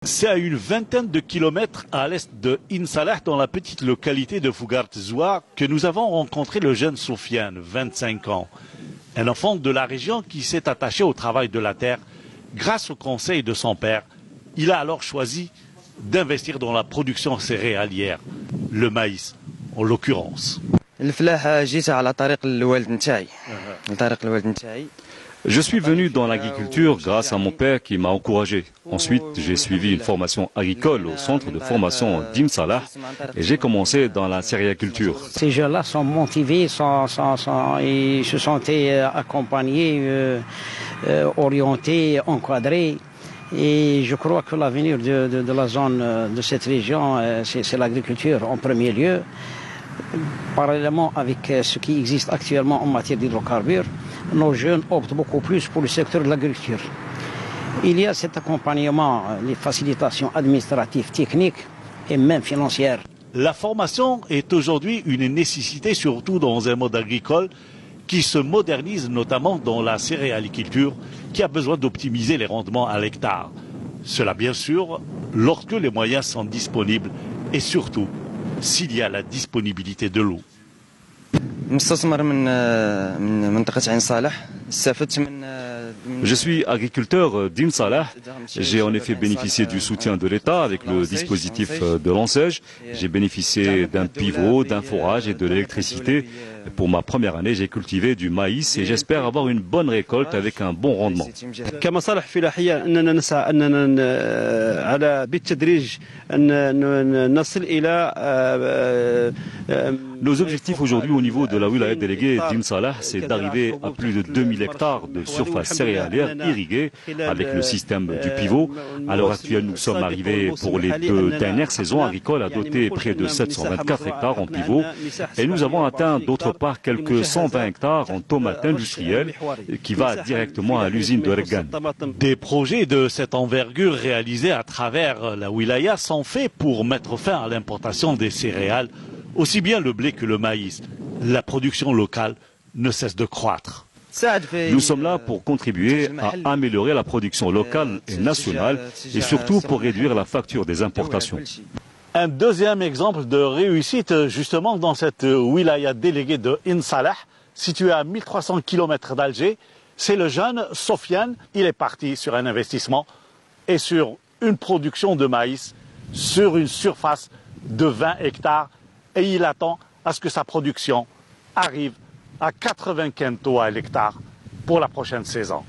C'est à une vingtaine de kilomètres à l'est de Insalah, dans la petite localité de Fougart Zoua, que nous avons rencontré le jeune Sofiane, 25 ans. Un enfant de la région qui s'est attaché au travail de la terre grâce au conseil de son père. Il a alors choisi d'investir dans la production céréalière, le maïs en l'occurrence. Je suis venu dans l'agriculture grâce à mon père qui m'a encouragé. Ensuite, j'ai suivi une formation agricole au centre de formation d'Imsalah et j'ai commencé dans la céréaliculture. Ces jeunes-là sont motivés, ils se sentaient accompagnés, orientés, encadrés. Et je crois que l'avenir de la zone, de cette région, c'est l'agriculture en premier lieu. Parallèlement avec ce qui existe actuellement en matière d'hydrocarbures, nos jeunes optent beaucoup plus pour le secteur de l'agriculture. Il y a cet accompagnement, les facilitations administratives, techniques et même financières. La formation est aujourd'hui une nécessité, surtout dans un mode agricole qui se modernise, notamment dans la céréaliculture, qui a besoin d'optimiser les rendements à l'hectare. Cela, bien sûr, lorsque les moyens sont disponibles et surtout s'il y a la disponibilité de l'eau. Je suis agriculteur d'Imsalah. J'ai en effet bénéficié du soutien de l'État avec le dispositif de l'ANSEJ. J'ai bénéficié d'un pivot, d'un forage et de l'électricité. Pour ma première année, j'ai cultivé du maïs et j'espère avoir une bonne récolte avec un bon rendement. Nos objectifs aujourd'hui au niveau de la wilaya déléguée d'Imsalah, c'est d'arriver à plus de 2000 hectares de surface céréalière irriguée avec le système du pivot. À l'heure actuelle, nous sommes arrivés pour les 2 dernières saisons agricoles à doter près de 724 hectares en pivot et nous avons atteint d'autre part quelques 120 hectares en tomates industrielles qui va directement à l'usine de Reggan. Des projets de cette envergure réalisés à travers la wilaya sont faits pour mettre fin à l'importation des céréales, aussi bien le blé que le maïs. La production locale ne cesse de croître. Nous sommes là pour contribuer à améliorer la production locale et nationale et surtout pour réduire la facture des importations. Un deuxième exemple de réussite justement dans cette wilaya déléguée de Insalah, située à 1300 km d'Alger, c'est le jeune Sofiane. Il est parti sur un investissement et sur une production de maïs sur une surface de 20 hectares et il attend à ce que sa production arrive à 80 quintaux à l'hectare pour la prochaine saison.